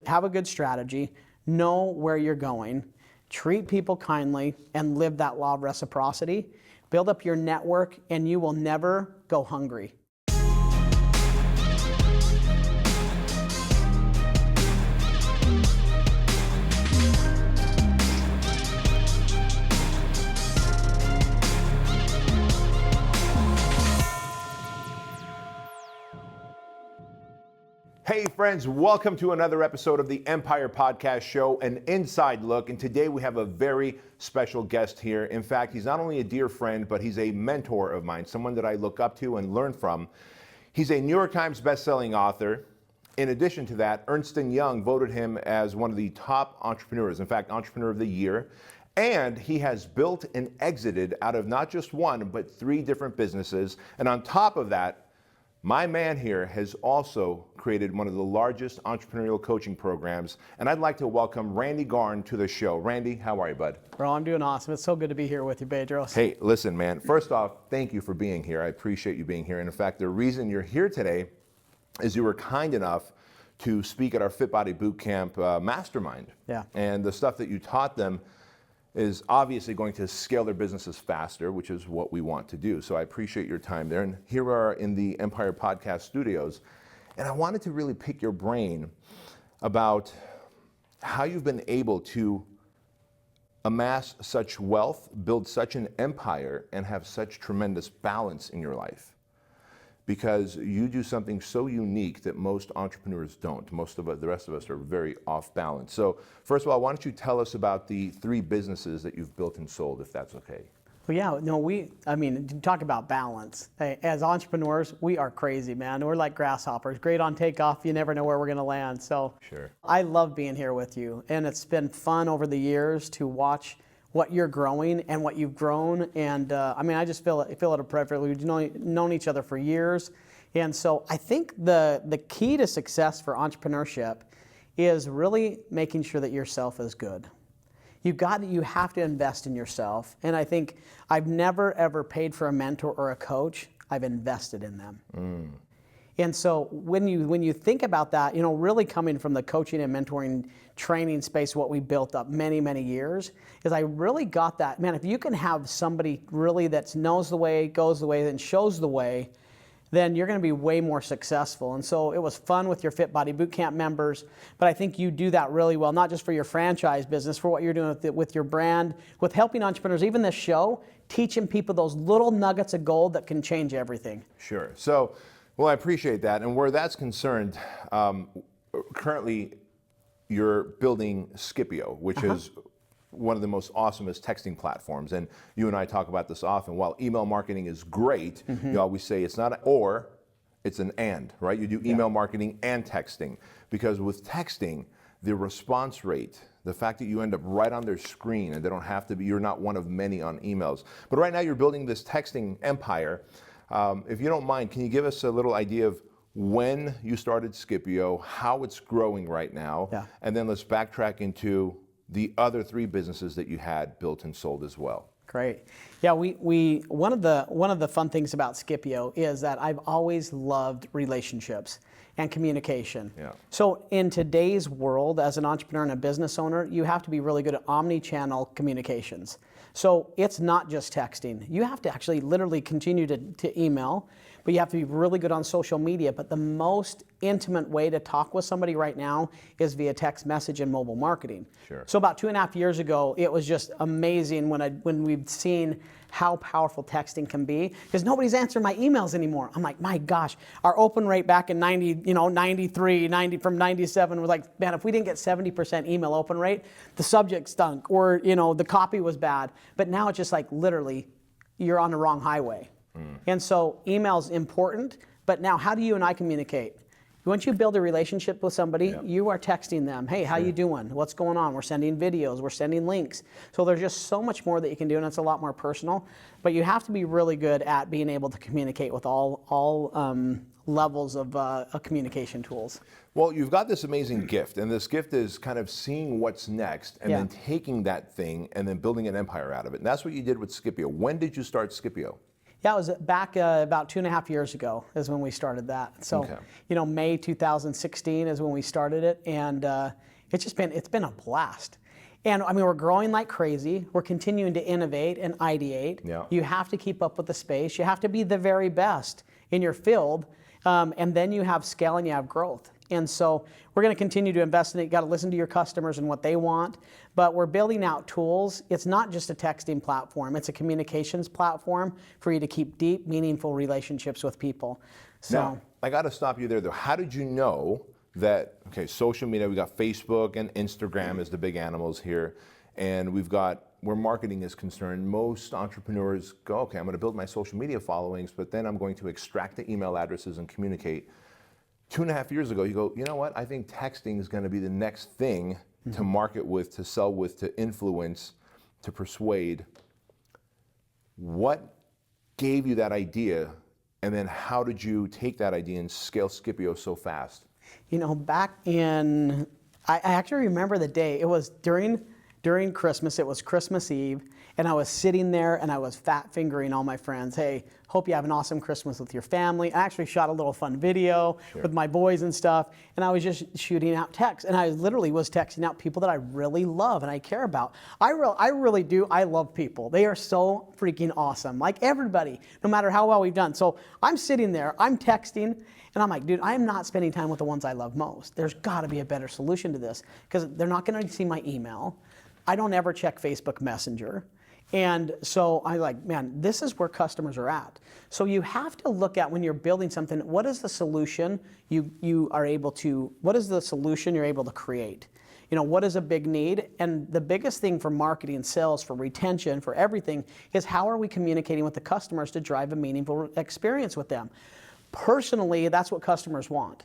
have a good strategy, know where you're going, treat people kindly, and live that law of reciprocity. Build up your network, and you will never go hungry. Hey friends, welcome to another episode of the Empire Podcast Show, an inside look. And today we have a very special guest here. In fact, he's not only a dear friend, but he's a mentor of mine, someone that I look up to and learn from. He's a New York Times bestselling author. In addition to that, Ernst & Young voted him as one of the top entrepreneurs, in fact, Entrepreneur of the Year. And he has built and exited out of not just one, but 3 different businesses. And on top of that, my man here has also created one of the largest entrepreneurial coaching programs, and I'd like to welcome Randy Garn to the show. Randy, how are you, bud? Bro, I'm doing awesome. It's so good to be here with you, Bedros. Hey, listen, man. First off, thank you for being here. I appreciate you being here. And in fact, the reason you're here today is you were kind enough to speak at our Fit Body Bootcamp Mastermind. Yeah. And the stuff that you taught them is obviously going to scale their businesses faster, which is what we want to do. So I appreciate your time there. And here we are in the Empire Podcast Studios. And I wanted to really pick your brain about how you've been able to amass such wealth, build such an empire, and have such tremendous balance in your life. Because you do something so unique that most entrepreneurs don't. Most of us, the rest of us, are very off balance. So first of all, why don't you tell us about the 3 businesses that you've built and sold, if that's okay? Well, yeah, no, talk about balance. Hey, as entrepreneurs, we are crazy, man. We're like grasshoppers. Great on takeoff, you never know where we're gonna land. So sure. I love being here with you. And it's been fun over the years to watch what you're growing and what you've grown. And I just feel it a privilege. We've known each other for years. And so I think the key to success for entrepreneurship is really making sure that yourself is good. You have to invest in yourself. And I think I've never ever paid for a mentor or a coach. I've invested in them. And so when you think about that, really coming from the coaching and mentoring training space, what we built up many, many years, is I really got that, man, if you can have somebody really that knows the way, goes the way, and shows the way, then you're gonna be way more successful. And so it was fun with your Fit Body Bootcamp members, but I think you do that really well, not just for your franchise business, for what you're doing with your brand, with helping entrepreneurs, even this show, teaching people those little nuggets of gold that can change everything. Sure. So, well, I appreciate that. And where that's concerned, currently you're building Scipio, which is one of the most awesomest texting platforms. And you and I talk about this often. While email marketing is great, you always say it's not an or, it's an and, right? You do email marketing and texting. Because with texting, the response rate, the fact that you end up right on their screen and they don't have to be, you're not one of many on emails. But right now you're building this texting empire. If you don't mind, can you give us a little idea of when you started Scipio, how it's growing right now, and then let's backtrack into the other 3 businesses that you had built and sold as well. Great. Yeah, we one of the fun things about Scipio is that I've always loved relationships and communication. Yeah. So in today's world, as an entrepreneur and a business owner, you have to be really good at omni-channel communications. So it's not just texting. You have to actually literally continue to email, but you have to be really good on social media. But the most intimate way to talk with somebody right now is via text message and mobile marketing. Sure. So about 2.5 years ago, it was just amazing when we've seen how powerful texting can be, because nobody's answering my emails anymore. I'm like, my gosh, our open rate back in 93, 90 from 97 was like, man, if we didn't get 70% email open rate, the subject stunk, or the copy was bad. But now it's just like literally, you're on the wrong highway. And so email's important, but now how do you and I communicate? Once you build a relationship with somebody, you are texting them, hey, how you doing? What's going on? We're sending videos, we're sending links. So there's just so much more that you can do, and it's a lot more personal. But you have to be really good at being able to communicate with all levels of communication tools. Well, you've got this amazing gift, and this gift is kind of seeing what's next and then taking that thing and then building an empire out of it. And that's what you did with Scipio. When did you start Scipio? Yeah, it was back about 2.5 years ago is when we started that. So, Okay. May 2016 is when we started it, and it's been a blast. And I mean, we're growing like crazy. We're continuing to innovate and ideate. Yeah. You have to keep up with the space. You have to be the very best in your field, and then you have scale and you have growth. And so we're going to continue to invest in it. You got to listen to your customers and what they want. But we're building out tools. It's not just a texting platform. It's a communications platform for you to keep deep, meaningful relationships with people. So now, I got to stop you there, though. How did you know that, okay, social media, we got Facebook and Instagram as the big animals here, and we've got, where marketing is concerned, most entrepreneurs go, okay, I'm going to build my social media followings, but then I'm going to extract the email addresses and communicate. 2.5 years ago, you go, you know what? I think texting is going to be the next thing to market with, to sell with, to influence, to persuade. What gave you that idea? And then how did you take that idea and scale Scipio so fast? Back in, I actually remember the day. It was during Christmas. It was Christmas Eve. And I was sitting there and I was fat fingering all my friends. Hey, hope you have an awesome Christmas with your family. I actually shot a little fun video with my boys and stuff. And I was just shooting out texts. And I literally was texting out people that I really love and I care about. I really do. I love people. They are so freaking awesome. Like everybody, no matter how well we've done. So I'm sitting there, I'm texting, and I'm like, dude, I am not spending time with the ones I love most. There's got to be a better solution to this because they're not going to see my email. I don't ever check Facebook Messenger. And so I like, man, this is where customers are at. So you have to look at when you're building something, what is the solution what is the solution you're able to create? What is a big need? And the biggest thing for marketing and sales, for retention, for everything, is how are we communicating with the customers to drive a meaningful experience with them? Personally, that's what customers want.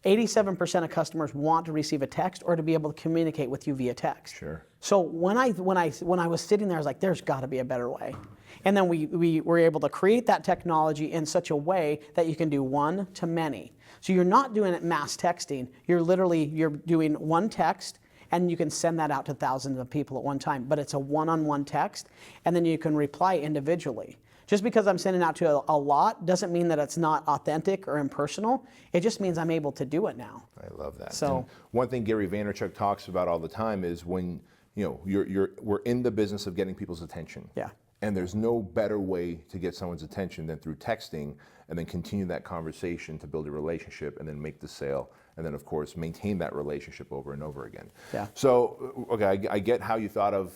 87% of customers want to receive a text or to be able to communicate with you via text. Sure. So when I was sitting there, I was like, there's got to be a better way. And then we were able to create that technology in such a way that you can do one to many. So you're not doing it mass texting. You're doing one text and you can send that out to thousands of people at one time. But it's a one-on-one text and then you can reply individually. Just because I'm sending out to a lot doesn't mean that it's not authentic or impersonal. It just means I'm able to do it now. I love that. So and one thing Gary Vaynerchuk talks about all the time is when we're in the business of getting people's attention. Yeah. And there's no better way to get someone's attention than through texting and then continue that conversation to build a relationship and then make the sale and then of course maintain that relationship over and over again. Yeah. So okay, I get how you thought of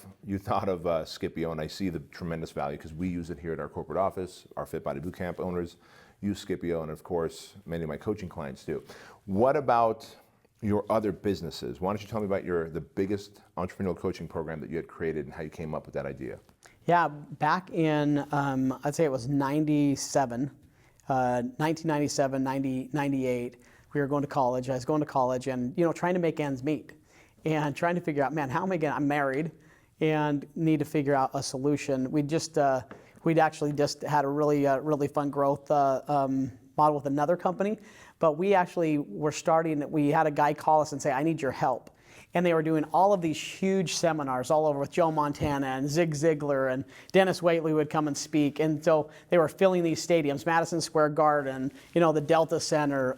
Scipio, and I see the tremendous value because we use it here at our corporate office. Our Fit Body Bootcamp owners use Scipio, and of course many of my coaching clients do. What about your other businesses? Why don't you tell me about the biggest entrepreneurial coaching program that you had created and how you came up with that idea? Yeah, back in, I'd say it was 1997, 98, we were going to college. I was going to college and, trying to make ends meet and trying to figure out, man, how am I going to, I'm married and need to figure out a solution. We'd actually just had a really fun growth model with another company, but we actually we had a guy call us and say, I need your help. And they were doing all of these huge seminars all over with Joe Montana and Zig Ziglar and Dennis Waitley would come and speak. And so they were filling these stadiums, Madison Square Garden, the Delta Center,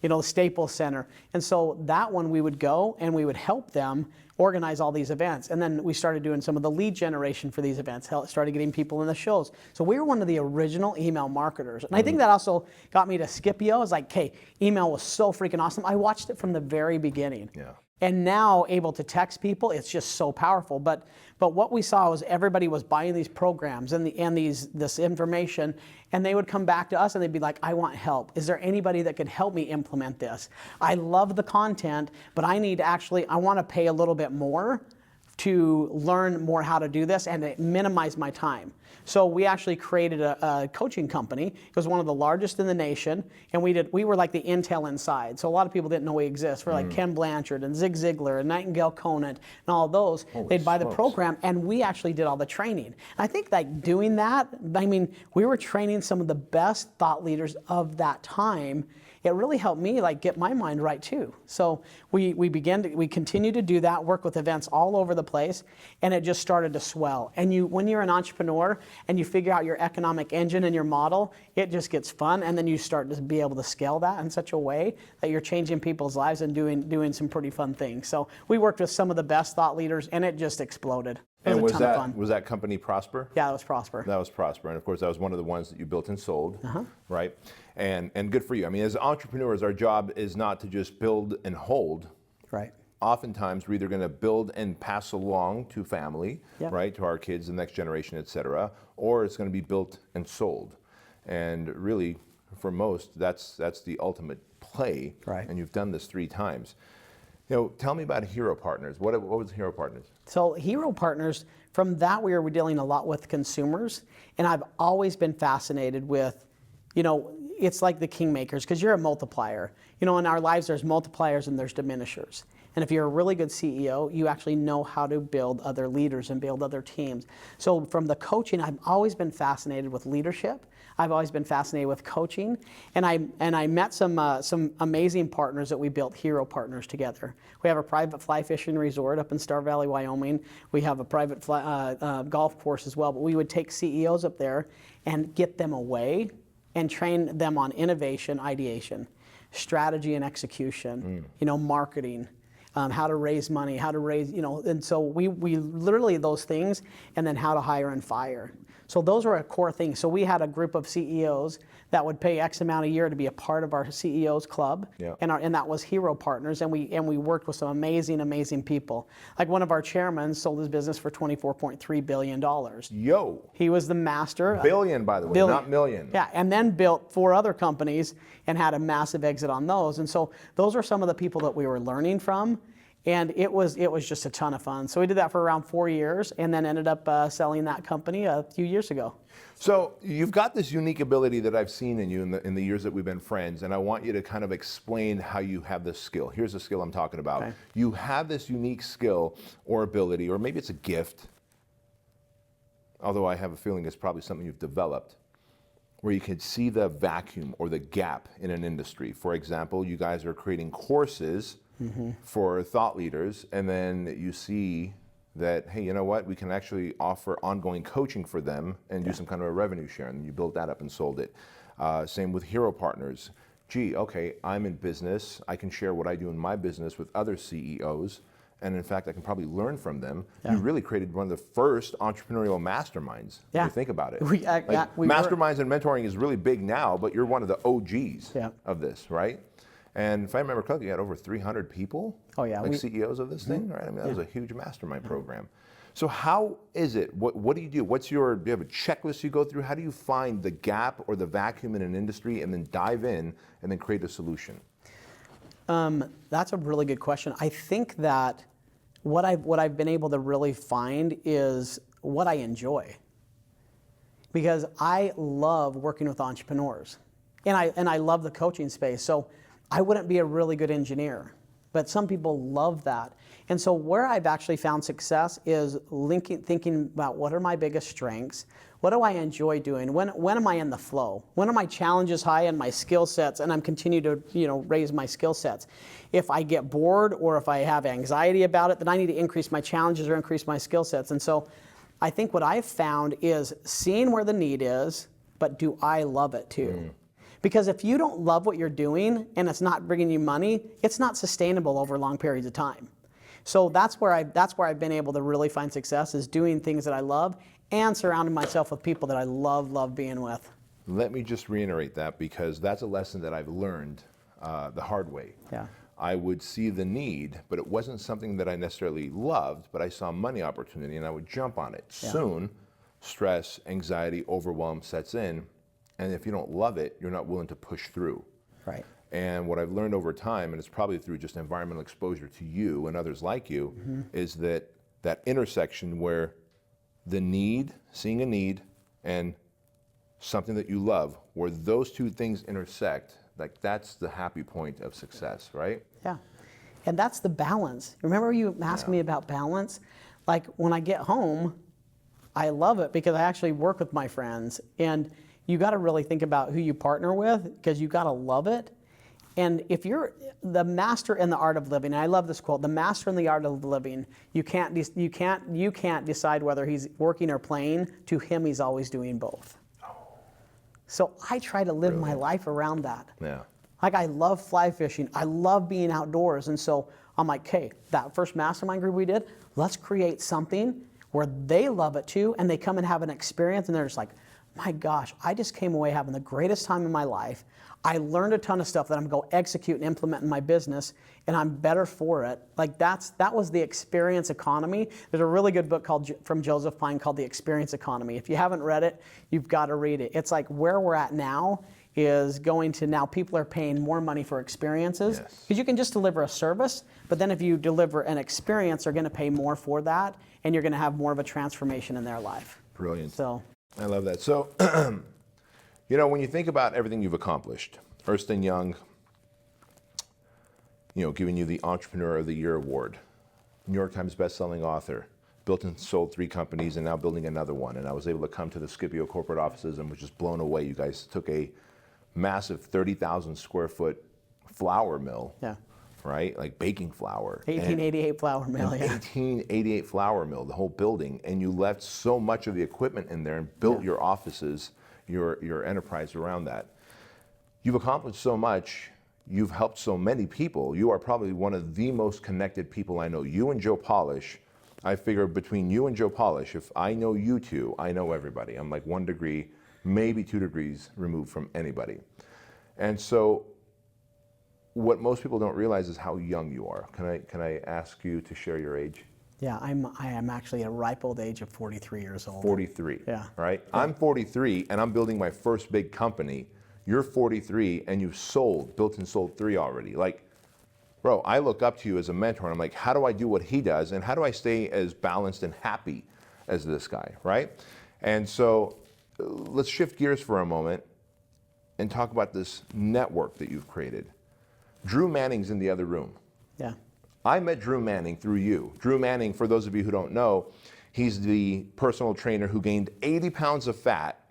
the Staples Center. And so that one we would go and we would help them organize all these events. And then we started doing some of the lead generation for these events, started getting people in the shows. So we were one of the original email marketers. And I think that also got me to Scipio. It's like, hey, email was so freaking awesome. I watched it from the very beginning. Yeah. And now able to text people, it's just so powerful. But what we saw was everybody was buying these programs and this information, and they would come back to us and they'd be like, I want help. Is there anybody that could help me implement this? I love the content, but I want to pay a little bit more to learn more how to do this and to minimize my time. So we actually created a coaching company. It was one of the largest in the nation, and we were like the Intel inside. So a lot of people didn't know we exist. We're like Ken Blanchard and Zig Ziglar and Nightingale Conant and all of those. They'd buy the program, and we actually did all the training. And I think like doing that, we were training some of the best thought leaders of that time. it really helped me like get my mind right too. So we continue to do that, work with events all over the place, and it just started to swell. And when you're an entrepreneur and you figure out your economic engine and your model, it just gets fun, and then you start to be able to scale that in such a way that you're changing people's lives and doing some pretty fun things. So we worked with some of the best thought leaders, and it just exploded. It And was a ton of fun. was that company Prosper? Yeah, it was Prosper. That was Prosper, and of course that was one of the ones that you built and sold, right? And good for you. I mean, as entrepreneurs, our job is not to just build and hold. Right. Oftentimes, we're either going to build and pass along to family, Yep. right, to our kids, the next generation, et cetera, or it's going to be built and sold. And really, for most, that's the ultimate play. Right. And you've done this 3 times. You know, tell me about Hero Partners. What was Hero Partners? So Hero Partners, from that we were dealing a lot with consumers, and I've always been fascinated with, you know, it's like the kingmakers, because you're a multiplier. You know, in our lives there's multipliers and there's diminishers. And if you're a really good CEO, you actually know how to build other leaders and build other teams. So from the coaching, I've always been fascinated with leadership. I've always been fascinated with coaching, and I met some amazing partners that we built Hero Partners together. We have a private fly fishing resort up in Star Valley, Wyoming. We have a private golf course as well. But we would take CEOs up there and get them away and train them on innovation, ideation, strategy and execution, you know, marketing. How to raise money, how to raise, you know, and so we literally those things, and then how to hire and fire. So those were a core thing. So we had a group of CEOs that would pay X amount a year to be a part of our CEOs club, Yeah. and that was Hero Partners, and we worked with some amazing people. Like one of our chairmen sold his business for $24.3 billion. Yo. He was the master. Billion, by the way, Billion. not million. Yeah, and then built 4 other companies and had a massive exit on those. And so those are some of the people that we were learning from, and it was just a ton of fun. So we did that for around 4 years, and then ended up selling that company a few years ago. So you've got this unique ability that I've seen in you in the years that we've been friends, and I want you to kind of explain how you have this skill. Here's the skill I'm talking about. Okay. You have this unique skill or ability, or maybe it's a gift, although I have a feeling it's probably something you've developed, where you can see the vacuum or the gap in an industry. For example, you guys are creating courses for thought leaders, and then you see that, hey, you know what, we can actually offer ongoing coaching for them and do some kind of a revenue share, and you built that up and sold it. Same with Hero Partners. Gee, okay, I'm in business, I can share what I do in my business with other CEOs, and in fact, I can probably learn from them. Yeah. You really created one of the first entrepreneurial masterminds, if you think about it. We Masterminds and mentoring is really big now, but you're one of the OGs Yeah. of this, right? And if I remember correctly, you had over 300 people, Oh, yeah. like CEOs of this thing, right? I mean, that was a huge mastermind program. So how is it? What do you do? Do you have a checklist you go through? How do you find the gap or the vacuum in an industry and then dive in and then create a solution? That's a really good question. I think that what I've been able to really find is what I enjoy, because I love working with entrepreneurs, and I love the coaching space. So I wouldn't be a really good engineer, but some people love that. And so where I've actually found success is thinking about what are my biggest strengths, what do I enjoy doing, when am I in the flow, when are my challenges high and my skill sets, and I'm continue to raise my skill sets. If I get bored or if I have anxiety about it, then I need to increase my challenges or increase my skill sets. And so I think what I've found is seeing where the need is, but do I love it too? Because if you don't love what you're doing and it's not bringing you money, it's not sustainable over long periods of time. So that's where I've been able to really find success, is doing things that I love and surrounding myself with people that I love being with. Let me just reiterate that, because that's a lesson that I've learned the hard way. Yeah. I would see the need, but it wasn't something that I necessarily loved, but I saw money opportunity and I would jump on it. Yeah. Soon, stress, anxiety, overwhelm sets in, and if you don't love it, you're not willing to push through. Right. And what I've learned over time, and it's probably through just environmental exposure to you and others like you, is that intersection where the need, seeing a need, and something that you love, where those two things intersect, like that's the happy point of success, right? Yeah. And that's the balance. Remember you asked me about balance? Like when I get home, I love it because I actually work with my friends, and you got to really think about who you partner with, because you got to love it. And if you're the master in the art of living, and I love this quote, the master in the art of living, you can't decide whether he's working or playing. To him, he's always doing both. So I try to live my life around that. Yeah. Like I love fly fishing. I love being outdoors. And so I'm like, okay, that first mastermind group we did, let's create something where they love it too, and they come and have an experience, and they're just like, my gosh, I just came away having the greatest time in my life. I learned a ton of stuff that I'm going to go execute and implement in my business, and I'm better for it. Like that was the experience economy. There's a really good book from Joseph Pine called The Experience Economy. If you haven't read it, you've got to read it. It's like where we're at now is going to now people are paying more money for experiences. Because you can just deliver a service, but then if you deliver an experience, they're going to pay more for that, and you're going to have more of a transformation in their life. Brilliant. So I love that. So, when you think about everything you've accomplished, Ernst & Young, giving you the Entrepreneur of the Year award, New York Times bestselling author, built and sold 3 companies and now building another one. And I was able to come to the Scipio corporate offices and was just blown away. You guys took a massive 30,000 square foot flour mill, right? Like baking flour. 1888 flour mill, 1888 flour mill, the whole building. And you left so much of the equipment in there and built your offices, your enterprise around that. You've accomplished so much. You've helped so many people. You are probably one of the most connected people I know. You and Joe Polish, I figure between you and Joe Polish, if I know you two, I know everybody. I'm like 1 degree, maybe 2 degrees removed from anybody. And so what most people don't realize is how young you are. Can I ask you to share your age? Yeah, I am actually at a ripe old age of 43 years old. 43, right? Yeah. I'm 43 and I'm building my first big company. You're 43 and you've built and sold 3 already. Like, bro, I look up to you as a mentor and I'm like, how do I do what he does? And how do I stay as balanced and happy as this guy, right? And so let's shift gears for a moment and talk about this network that you've created. Drew Manning's in the other room. Yeah. I met Drew Manning through you. Drew Manning, for those of you who don't know, he's the personal trainer who gained 80 pounds of fat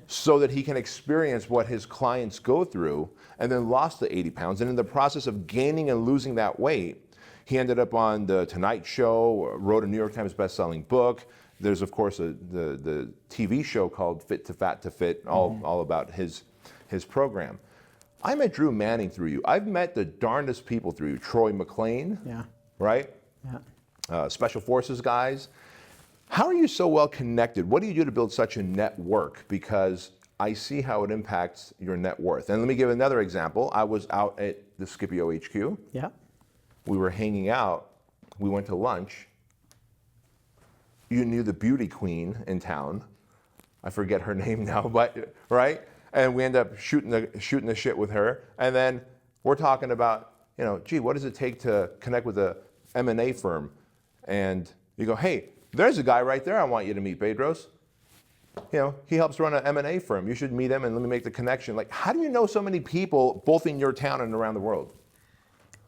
so that he can experience what his clients go through, and then lost the 80 pounds. And in the process of gaining and losing that weight, he ended up on the Tonight Show, wrote a New York Times best-selling book. There's, of course, the TV show called Fit to Fat to Fit, all about his program. I met Drew Manning through you. I've met the darndest people through you. Troy McClain, right? Yeah. Special Forces guys. How are you so well connected? What do you do to build such a network? Because I see how it impacts your net worth. And let me give another example. I was out at the Scipio HQ. Yeah. We were hanging out. We went to lunch. You knew the beauty queen in town. I forget her name now, but right? And we end up shooting the shit with her. And then we're talking about, gee, what does it take to connect with a M&A firm? And you go, hey, there's a guy right there I want you to meet, Bedros. He helps run an M&A firm. You should meet him and let me make the connection. Like, how do you know so many people, both in your town and around the world?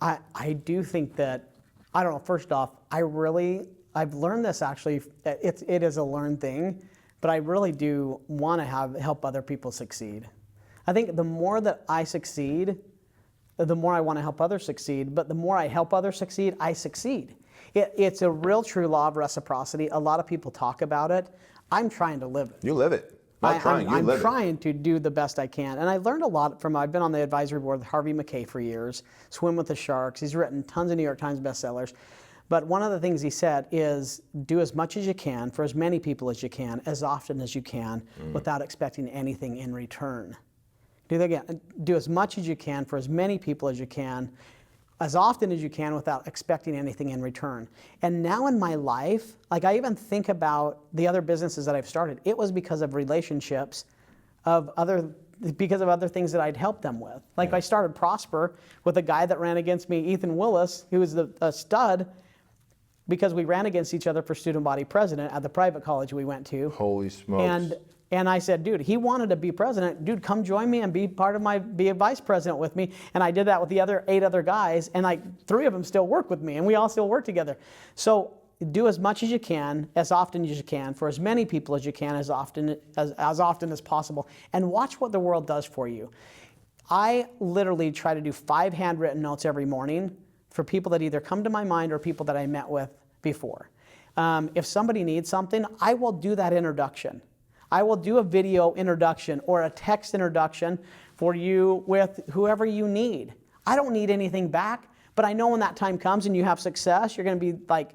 I do think that, I don't know, first off, I've learned this actually, it is a learned thing, but I really do want to help other people succeed. I think the more that I succeed, the more I want to help others succeed, but the more I help others succeed, I succeed. It's a real true law of reciprocity. A lot of people talk about it. I'm trying to live it. You live it. I'm trying to do the best I can. And I learned a lot I've been on the advisory board with Harvey McKay for years, Swim with the Sharks. He's written tons of New York Times bestsellers. But one of the things he said is do as much as you can for as many people as you can, as often as you can, without expecting anything in return. Do that again. Do as much as you can for as many people as you can, as often as you can, without expecting anything in return. And now in my life, like I even think about the other businesses that I've started, it was because of relationships because of other things that I'd helped them with. Like I started Prosper with a guy that ran against me, Ethan Willis, who was a stud, because we ran against each other for student body president at the private college we went to. Holy smokes. And I said, dude, he wanted to be president. Dude, come join me and be a vice president with me. And I did that with the other 8 other guys, and like 3 of them still work with me, and we all still work together. So do as much as you can, as often as you can, for as many people as you can, as often as possible, and watch what the world does for you. I literally try to do 5 handwritten notes every morning for people that either come to my mind or people that I met with before. If somebody needs something, I will do that introduction. I will do a video introduction or a text introduction for you with whoever you need. I don't need anything back, but I know when that time comes and you have success, you're going to be like,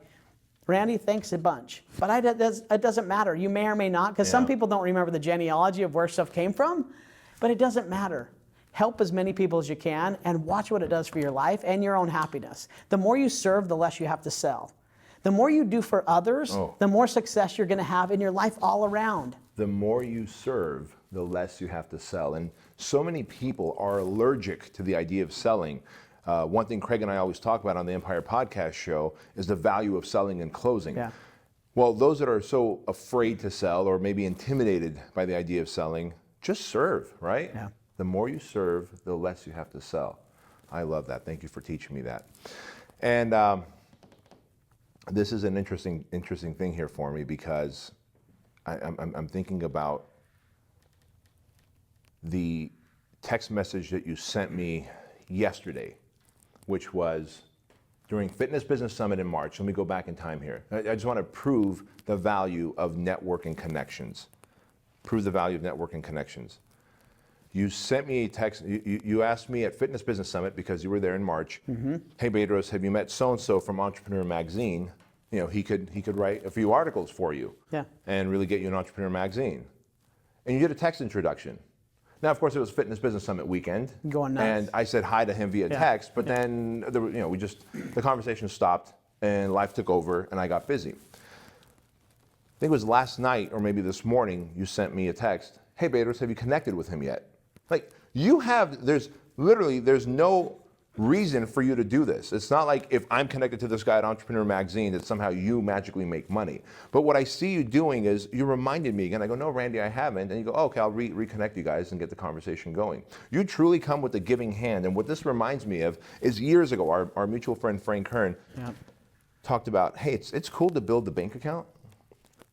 Randy, thanks a bunch. But it doesn't matter. You may or may not, because some people don't remember the genealogy of where stuff came from, but it doesn't matter. Help as many people as you can and watch what it does for your life and your own happiness. The more you serve, the less you have to sell. The more you do for others, the more success you're going to have in your life all around. The more you serve, the less you have to sell. And so many people are allergic to the idea of selling. One thing Craig and I always talk about on the Empire Podcast show is the value of selling and closing. Yeah. Well, those that are so afraid to sell or maybe intimidated by the idea of selling, just serve, right? Yeah. The more you serve, the less you have to sell. I love that. Thank you for teaching me that. And this is an interesting thing here for me, because I'm thinking about the text message that you sent me yesterday, which was during Fitness Business Summit in March. Let me go back in time here. I just want to prove the value of networking connections. Prove the value of networking connections. You sent me a text, you asked me at Fitness Business Summit, because you were there in March, hey Bedros, have you met so-and-so from Entrepreneur Magazine? You know, he could write a few articles for you and really get you an Entrepreneur Magazine. And you did a text introduction. Now, of course, it was Fitness Business Summit weekend. Going nuts. And I said hi to him via text, but then the conversation stopped and life took over and I got busy. I think it was last night or maybe this morning you sent me a text, hey Bedros, have you connected with him yet? Like, there's no reason for you to do this. It's not like if I'm connected to this guy at Entrepreneur Magazine that somehow you magically make money. But what I see you doing is you reminded me again. I go, no, Randy, I haven't. And you go, oh, okay, I'll reconnect you guys and get the conversation going. You truly come with a giving hand. And what this reminds me of is years ago, our mutual friend Frank Kern talked about, hey, it's cool to build the bank account,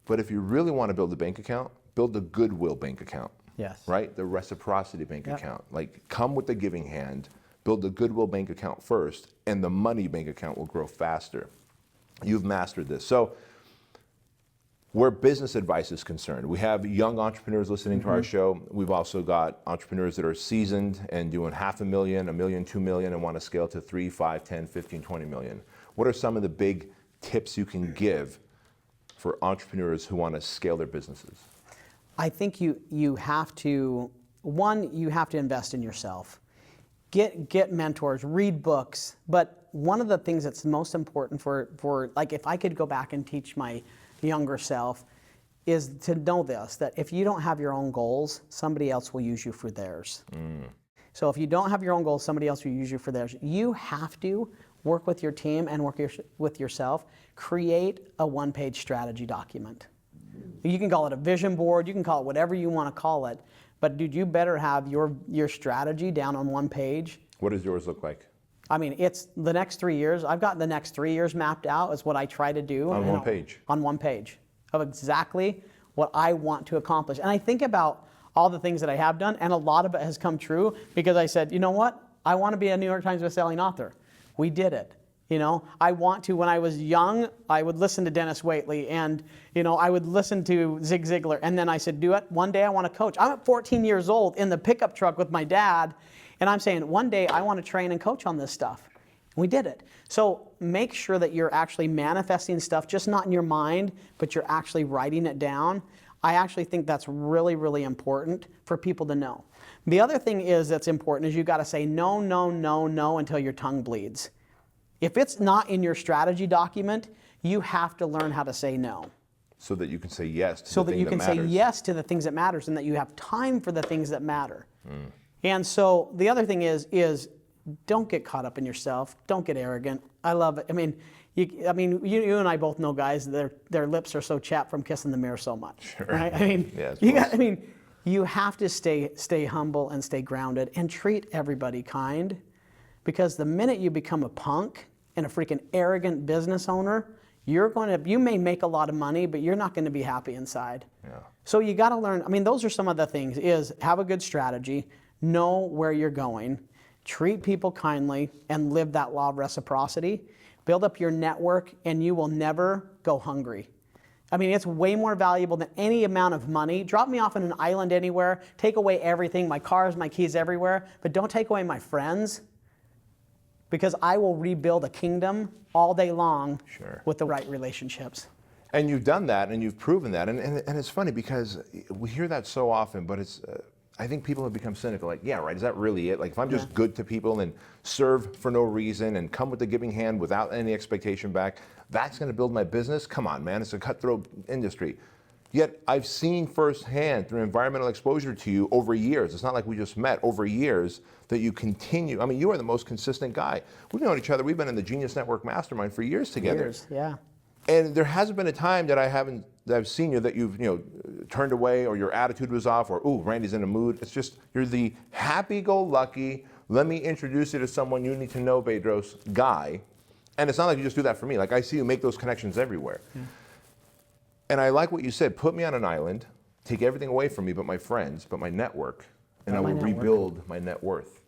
but if you really want to build the bank account, build the goodwill bank account. Yes. Right? The reciprocity bank account. Like, come with the giving hand, build the goodwill bank account first, and the money bank account will grow faster. You've mastered this. So, where business advice is concerned, we have young entrepreneurs listening to our show. We've also got entrepreneurs that are seasoned and doing $500,000, $1 million, $2 million, and want to scale to 3, 5, 10, 15, 20 million. What are some of the big tips you can give for entrepreneurs who want to scale their businesses? I think you have to, you have to invest in yourself. Get mentors, read books. But one of the things that's most important for like, if I could go back and teach my younger self, is to know this, that if you don't have your own goals, somebody else will use you for theirs. So if you don't have your own goals, somebody else will use you for theirs. You have to work with your team and work with yourself. Create a one-page strategy document. You can call it a vision board, you can call it whatever you want to call it, but dude, you better have your strategy down on one page. What does yours look like? I mean, it's the next 3 years. I've got the next 3 years mapped out is what I try to do. On one page? On one page of exactly what I want to accomplish. And I think about all the things that I have done, and a lot of it has come true because I said, you know what? I want to be a New York Times bestselling author. We did it. You know, I want to, when I was young, I would listen to Dennis Waitley and, you know, I would listen to Zig Ziglar. And then I said, do it. One day I want to coach. I'm at 14 years old in the pickup truck with my dad. And I'm saying, one day I want to train and coach on this stuff. We did it. So make sure that you're actually manifesting stuff, just not in your mind, but you're actually writing it down. I actually think that's really, really important for people to know. The other thing that's important is you got to say no, no, no, no until your tongue bleeds. If it's not in your strategy document, you have to learn how to say no. So that you can say yes to the thing that matters. So that you can say yes to the things that matters and that you have time for the things that matter. And so the other thing is don't get caught up in yourself. Don't get arrogant. I love it. I mean, you and I both know guys, their lips are so chapped from kissing the mirror so much. Sure. Right? I mean, you have to stay humble and stay grounded and treat everybody kind, because the minute you become a punk and a freaking arrogant business owner, you may make a lot of money, but you're not going to be happy inside. Yeah. So you got to learn. I mean, those are some of the things: is have a good strategy, know where you're going, treat people kindly, and live that law of reciprocity. Build up your network, and you will never go hungry. I mean, it's way more valuable than any amount of money. Drop me off on an island anywhere, take away everything, my cars, my keys, everywhere, but don't take away my friends, because I will rebuild a kingdom all day long with the right relationships. And you've done that, and you've proven that. And it's funny because we hear that so often, but it's, I think people have become cynical. Like, yeah, right, is that really it? Like, if I'm just good to people and serve for no reason and come with the giving hand without any expectation back, that's going to build my business? Come on, man, it's a cutthroat industry. Yet I've seen firsthand through environmental exposure to you over years, it's not like we just met, over years, that you continue. I mean, you are the most consistent guy. We've known each other, we've been in the Genius Network Mastermind for years together. Years, yeah. And there hasn't been a time that I've seen you that you've turned away, or your attitude was off, or ooh, Randy's in a mood. It's just, you're the happy-go-lucky, let me introduce you to someone you need to know, Bedros, guy. And it's not like you just do that for me. Like, I see you make those connections everywhere. Yeah. And I like what you said, put me on an island, take everything away from me but my friends, but my network, and I will rebuild my net worth.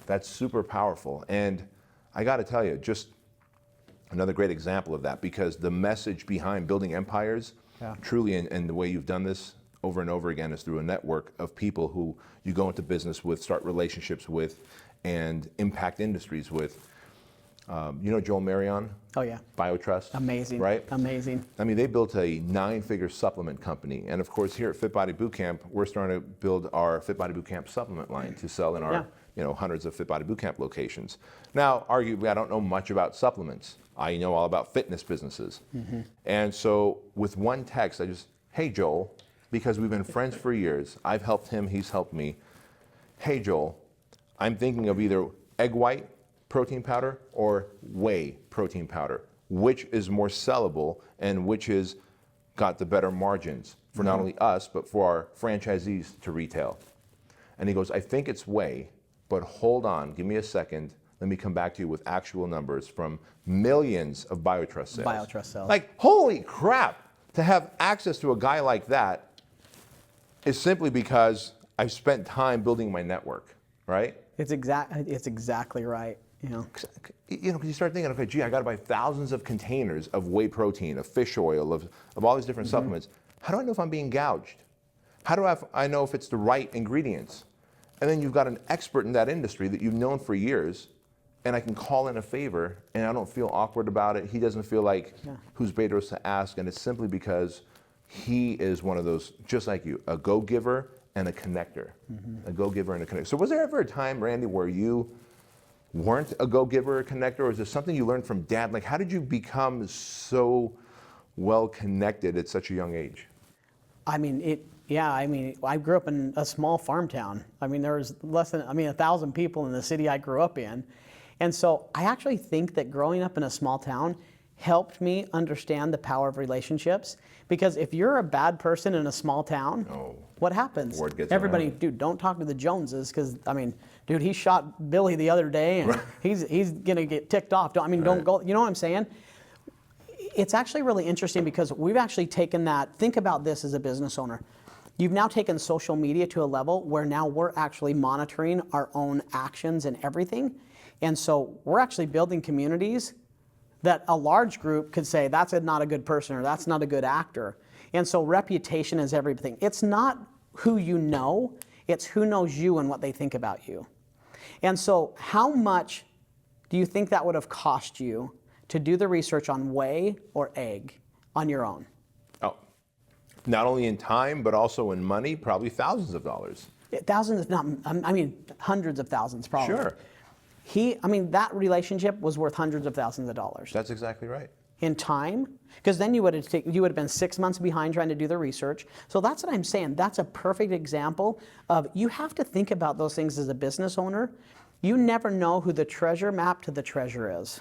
That's super powerful. And I got to tell you, just another great example of that, because the message behind building empires, truly, and the way you've done this over and over again, is through a network of people who you go into business with, start relationships with, and impact industries with. You know Joel Marion? Oh, yeah. BioTrust. Amazing. Right? Amazing. I mean, they built a 9-figure supplement company. And of course, here at Fit Body Bootcamp, we're starting to build our Fit Body Bootcamp supplement line to sell in our hundreds of Fit Body Bootcamp locations. Now, arguably, I don't know much about supplements. I know all about fitness businesses. Mm-hmm. And so with one text, I just, hey, Joel, because we've been friends for years. I've helped him, he's helped me. Hey, Joel, I'm thinking of either egg white protein powder or whey protein powder. Which is more sellable and which is got the better margins for not only us, but for our franchisees to retail? And he goes, I think it's whey, but hold on, give me a second. Let me come back to you with actual numbers from millions of BioTrust sales. BioTrust sales. Like, holy crap! To have access to a guy like that is simply because I've spent time building my network, right? It's exactly right. Because you start thinking, okay, gee, I got to buy thousands of containers of whey protein, of fish oil, of all these different supplements. How do I know if I'm being gouged? How do I know if it's the right ingredients? And then you've got an expert in that industry that you've known for years, and I can call in a favor, and I don't feel awkward about it. He doesn't feel like, who's Bedros to ask? And it's simply because he is one of those, just like you, a go-giver and a connector. A go-giver and a connector. So was there ever a time, Randy, where you weren't a go-giver or a connector, or is this something you learned from Dad? Like, how did you become so well connected at such a young age? I mean, I grew up in a small farm town. I mean, there was less than 1,000 people in the city I grew up in. And so I actually think that growing up in a small town helped me understand the power of relationships. Because if you're a bad person in a small town, what happens? Word gets Everybody, around. Dude, don't talk to the Joneses, because, dude, he shot Billy the other day, and he's going to get ticked off. Don't go, you know what I'm saying? It's actually really interesting, because we've actually taken that, think about this as a business owner. You've now taken social media to a level where now we're actually monitoring our own actions and everything. And so we're actually building communities that a large group could say, that's not a good person, or that's not a good actor. And so reputation is everything. It's not who you know, it's who knows you and what they think about you. And so how much do you think that would have cost you to do the research on whey or egg on your own? Oh, not only in time, but also in money, probably thousands of dollars. Thousands, if not, hundreds of thousands probably. Sure. That relationship was worth hundreds of thousands of dollars. That's exactly right. In time, because then you would have been 6 months behind trying to do the research. So that's what I'm saying. That's a perfect example of, you have to think about those things as a business owner. You never know who the treasure map to the treasure is.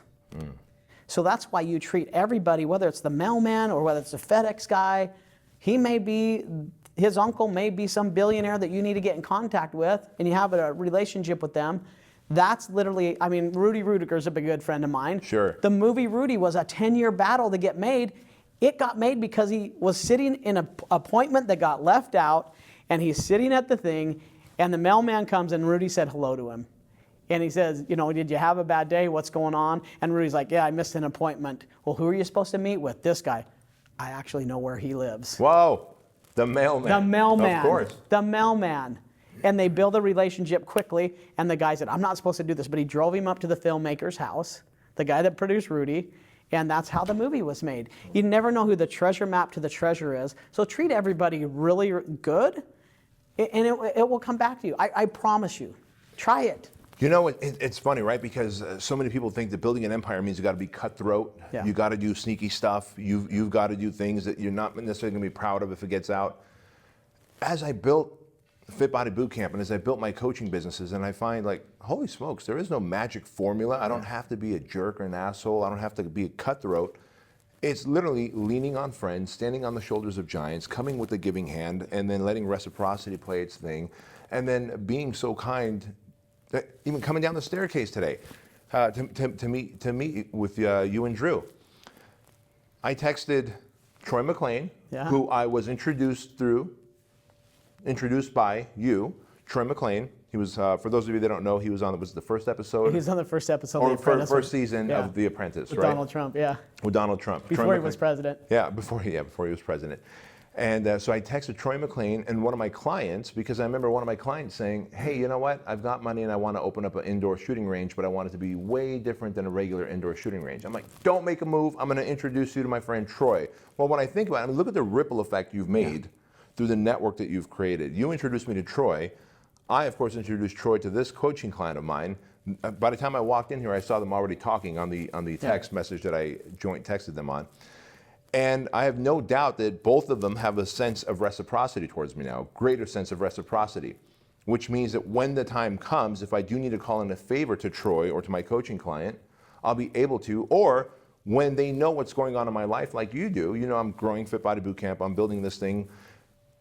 So that's why you treat everybody, whether it's the mailman or whether it's the FedEx guy, his uncle may be some billionaire that you need to get in contact with, and you have a relationship with them. That's literally, Rudy Rudiger's a good friend of mine. Sure. The movie Rudy was a 10-year battle to get made. It got made because he was sitting in an appointment that got left out, and he's sitting at the thing, And the mailman comes and Rudy said hello to him. And he says, you know, did you have a bad day? What's going on? And Rudy's like, yeah, I missed an appointment. Well, who are you supposed to meet with? This guy. I actually know where he lives. Whoa, the mailman. The mailman. Of course. The mailman. And they build a relationship quickly. And the guy said, I'm not supposed to do this. But he drove him up to the filmmaker's house, the guy that produced Rudy. And that's how the movie was made. You never know who the treasure map to the treasure is. So treat everybody really good, and it will come back to you. I promise you. Try it. You know, it's funny, right? Because so many people think that building an empire means you got to be cutthroat. Yeah. You got to do sneaky stuff. You've got to do things that you're not necessarily going to be proud of if it gets out. As I built Fit Body Bootcamp and as I built my coaching businesses, and I find like, holy smokes, there is no magic formula. I don't have to be a jerk or an asshole. I don't have to be a cutthroat. It's literally leaning on friends, standing on the shoulders of giants, coming with a giving hand, and then letting reciprocity play its thing, and then being so kind. Even coming down the staircase today to meet with you and Drew. I texted Troy McClain, who I was introduced by you, Troy McClain. He was, for those of you that don't know, he was on, was the first episode? He was on the first episode or of The Apprentice. First season of The Apprentice, with right? Donald Trump, yeah. With Donald Trump. Before he was president. Yeah, before he was president. And so I texted Troy McClain and one of my clients, because I remember one of my clients saying, hey, you know what? I've got money and I want to open up an indoor shooting range, but I want it to be way different than a regular indoor shooting range. I'm like, don't make a move. I'm going to introduce you to my friend Troy. Well, when I think about it, I mean, look at the ripple effect you've made through the network that you've created. You introduced me to Troy. I, of course, introduced Troy to this coaching client of mine. By the time I walked in here, I saw them already talking on the text message that I joint texted them on. And I have no doubt that both of them have a sense of reciprocity towards me now, greater sense of reciprocity, which means that when the time comes, if I do need to call in a favor to Troy or to my coaching client, I'll be able to, or when they know what's going on in my life like you do, you know, I'm growing Fit Body Bootcamp, I'm building this thing,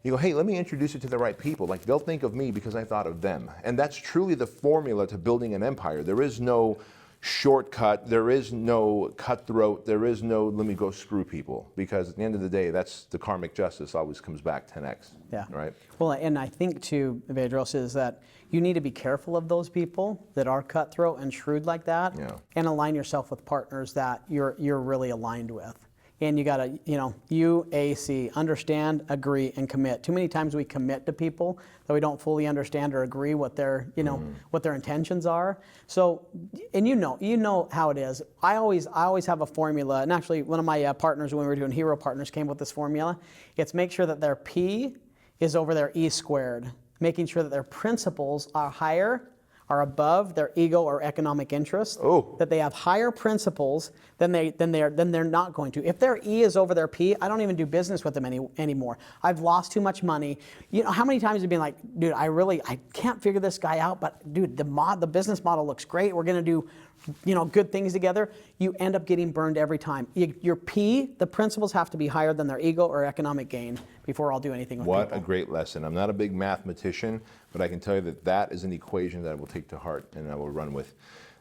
you go, hey, let me introduce you to the right people. Like, they'll think of me because I thought of them. And that's truly the formula to building an empire. There is no shortcut, there is no cutthroat, there is no let me go screw people, because at the end of the day, that's the karmic justice always comes back 10x. Yeah. Right? Well, and I think too, Bedros, is that you need to be careful of those people that are cutthroat and shrewd like that, and align yourself with partners that you're really aligned with. And you gotta, you know, UAC, understand, agree, and commit. Too many times we commit to people that we don't fully understand or agree what their, you know, what their intentions are. So, and you know how it is. I always have a formula, and actually one of my partners when we were doing Hero Partners came with this formula. It's make sure that their P is over their E squared, making sure that their principles are higher, are above their ego or economic interest, that they have higher principles than they're not going to. If their E is over their P, I don't even do business with them anymore. I've lost too much money. You know, how many times have you been like, dude, I can't figure this guy out, but dude, the business model looks great. We're gonna do, you know, good things together. You end up getting burned every time. Your P, the principles have to be higher than their ego or economic gain before I'll do anything with people. What a great lesson. I'm not a big mathematician, but I can tell you that that is an equation that I will take to heart and I will run with.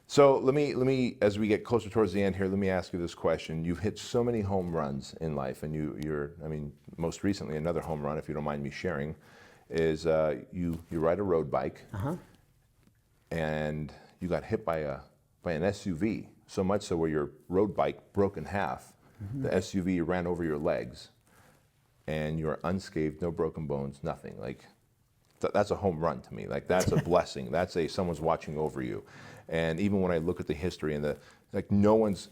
So let me, as we get closer towards the end here, let me ask you this question. You've hit so many home runs in life, and you're, I mean, most recently another home run, if you don't mind me sharing, is you ride a road bike, and you got hit by an SUV, so much so where your road bike broke in half. The SUV ran over your legs, and you're unscathed, no broken bones, nothing. Like, that's a home run to me. Like, that's a blessing. That's someone's watching over you. And even when I look at the history and no one's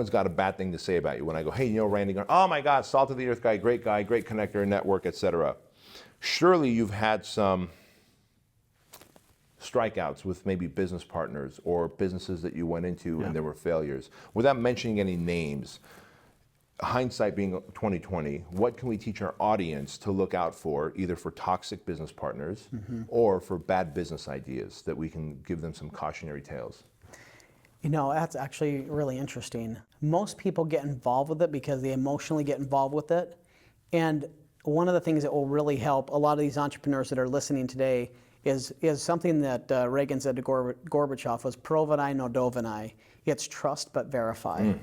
got a bad thing to say about you. When I go, hey, you know Randy Garn, oh my God, salt of the earth guy, great connector, network, etc. Surely you've had some strikeouts with maybe business partners or businesses that you went into and there were failures. Without mentioning any names, hindsight being 2020, what can we teach our audience to look out for, either for toxic business partners or for bad business ideas, that we can give them some cautionary tales? You know, that's actually really interesting. Most people get involved with it because they emotionally get involved with it. And one of the things that will really help a lot of these entrepreneurs that are listening today is something that Reagan said to Gorbachev was, "Provenai no dovenai." It's trust but verify.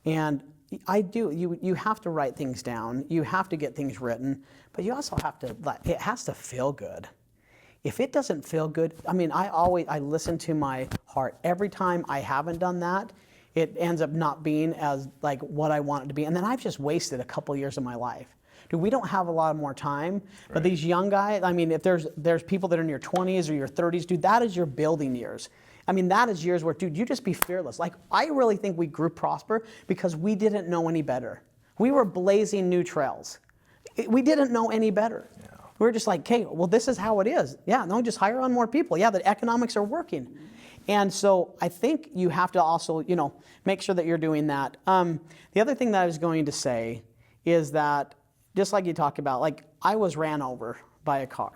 And I do. You have to write things down. You have to get things written, but you also have to, it has to feel good. If it doesn't feel good, I mean, I listen to my heart. Every time I haven't done that, it ends up not being as like what I want it to be. And then I've just wasted a couple years of my life. Dude, we don't have a lot more time, but these young guys, I mean, if there's people that are in your 20s or your 30s, dude, that is your building years. I mean, that is years where, dude, you just be fearless. Like, I really think we grew prosper because we didn't know any better. We were blazing new trails. We didn't know any better. Yeah. We were just like, okay, well, this is how it is. Yeah, no, just hire on more people. Yeah, the economics are working. And so I think you have to also, make sure that you're doing that. The other thing that I was going to say is that, just like you talked about, like, I was ran over by a car.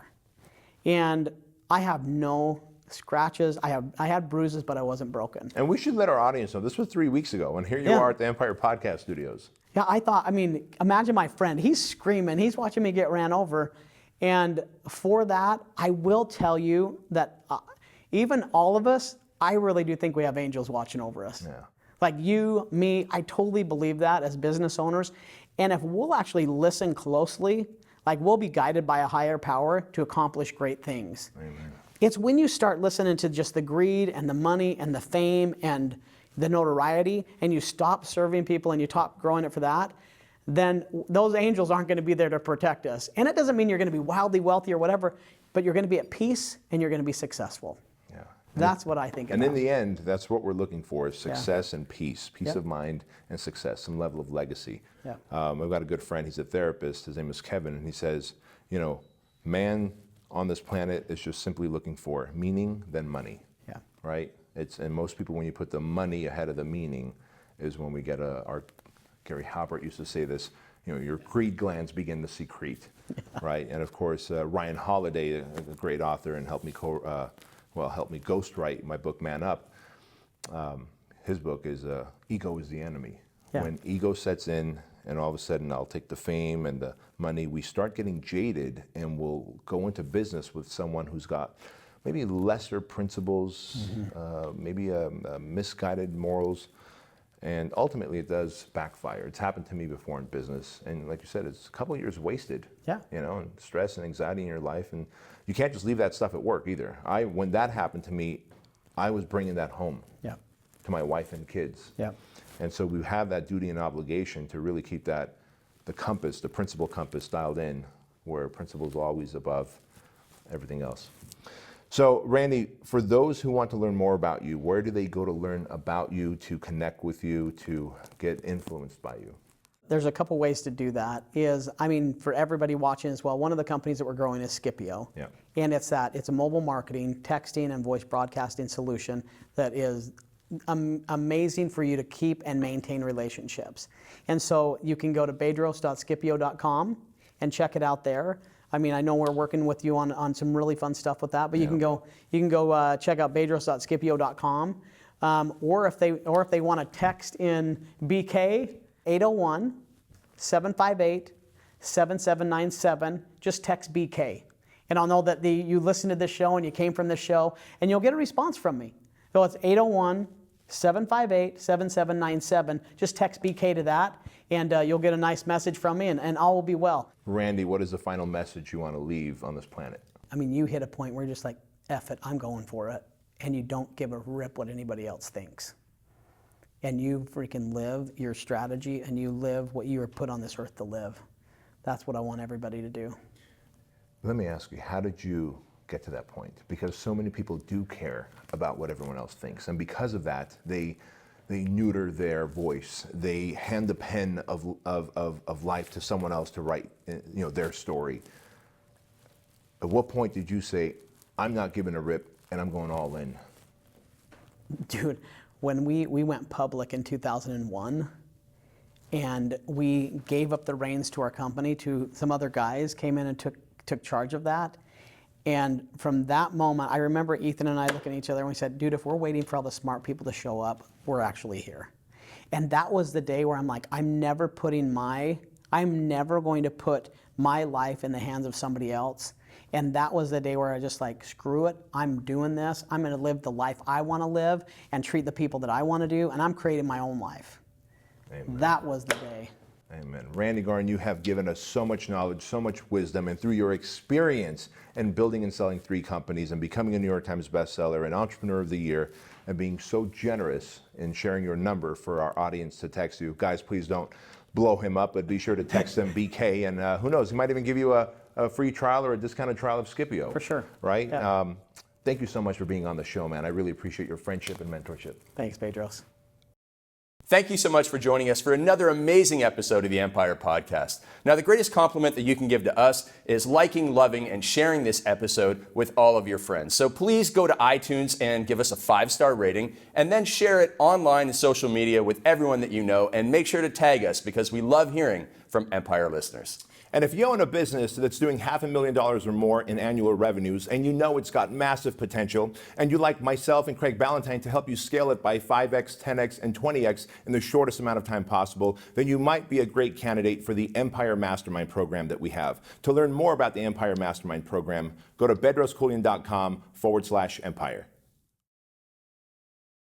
And I have no scratches. I had bruises, but I wasn't broken. And we should let our audience know, this was 3 weeks ago, and here you are at the Empire Podcast Studios. Yeah, I mean, imagine my friend. He's screaming. He's watching me get ran over. And for that, I will tell you that even all of us, I really do think we have angels watching over us. Yeah. Like you, me, I totally believe that as business owners. And if we'll actually listen closely, like we'll be guided by a higher power to accomplish great things. Amen. It's when you start listening to just the greed and the money and the fame and the notoriety, and you stop serving people and you stop growing it for that, then those angels aren't going to be there to protect us. And it doesn't mean you're going to be wildly wealthy or whatever, but you're going to be at peace and you're going to be successful. Yeah. That's what I think about. And in the end, that's what we're looking for, is success and peace of mind and success, some level of legacy. Yeah. I've got a good friend, he's a therapist, his name is Kevin, and he says, man on this planet is just simply looking for meaning, then money. Yeah. Right? And most people, when you put the money ahead of the meaning, is when we get our Gary Halbert used to say this, your greed glands begin to secrete, right? And of course, Ryan Holiday, a great author, and helped me ghostwrite my book, Man Up. His book is Ego is the Enemy. Yeah. When ego sets in, and all of a sudden I'll take the fame and the money, we start getting jaded, and we'll go into business with someone who's got maybe lesser principles, maybe misguided morals, and ultimately it does backfire. It's happened to me before in business, and like you said, it's a couple of years wasted. Yeah. And stress and anxiety in your life, and you can't just leave that stuff at work either. When that happened to me, I was bringing that home to my wife and kids. Yeah. And so we have that duty and obligation to really keep the compass, the principle compass dialed in, where principle is always above everything else. So Randy, for those who want to learn more about you, where do they go to learn about you, to connect with you, to get influenced by you? There's a couple ways to do that. For everybody watching as well, one of the companies that we're growing is Scipio. Yeah. And it's a mobile marketing, texting, and voice broadcasting solution that is amazing for you to keep and maintain relationships. And so you can go to bedros.scipio.com and check it out there. I know we're working with you on some really fun stuff with that, but you can go check out bedros.scipio.com. Or if they want to text in BK 801-758-7797, just text BK. And I'll know that you listened to this show and you came from this show, and you'll get a response from me. So it's 801-758-7797. Just text BK to that, and you'll get a nice message from me, and all will be well. Randy, what is the final message you want to leave on this planet? You hit a point where you're just like, F it, I'm going for it. And you don't give a rip what anybody else thinks. And you freaking live your strategy, and you live what you were put on this earth to live. That's what I want everybody to do. Let me ask you, how did you get to that point? Because so many people do care about what everyone else thinks, and because of that, they neuter their voice. They hand the pen of life to someone else to write, their story. At what point did you say, I'm not giving a rip and I'm going all in? Dude, when we went public in 2001, and we gave up the reins to our company to some other guys, came in and took charge of that. And from that moment, I remember Ethan and I looking at each other and we said, dude, if we're waiting for all the smart people to show up, we're actually here. And that was the day where I'm like, I'm never going to put my life in the hands of somebody else. And that was the day where I just like, screw it, I'm doing this. I'm going to live the life I want to live and treat the people that I want to do. And I'm creating my own life. That was the day. Amen. Randy Garn, you have given us so much knowledge, so much wisdom, and through your experience in building and selling 3 companies and becoming a New York Times bestseller and Entrepreneur of the Year, and being so generous in sharing your number for our audience to text you. Guys, please don't blow him up, but be sure to text him BK, and who knows, he might even give you a free trial or a discounted trial of Scipio. For sure. Right? Yeah. Thank you so much for being on the show, man. I really appreciate your friendship and mentorship. Thanks, Bedros. Thank you so much for joining us for another amazing episode of the Empire Podcast. Now, the greatest compliment that you can give to us is liking, loving, and sharing this episode with all of your friends. So please go to iTunes and give us a 5-star rating, and then share it online and social media with everyone that you know, and make sure to tag us because we love hearing from Empire listeners. And if you own a business that's doing $500,000 or more in annual revenues, and you know it's got massive potential, and you'd like myself and Craig Ballantyne to help you scale it by 5x, 10x, and 20x in the shortest amount of time possible, then you might be a great candidate for the Empire Mastermind program that we have. To learn more about the Empire Mastermind program, go to bedroskeuilian.com/empire.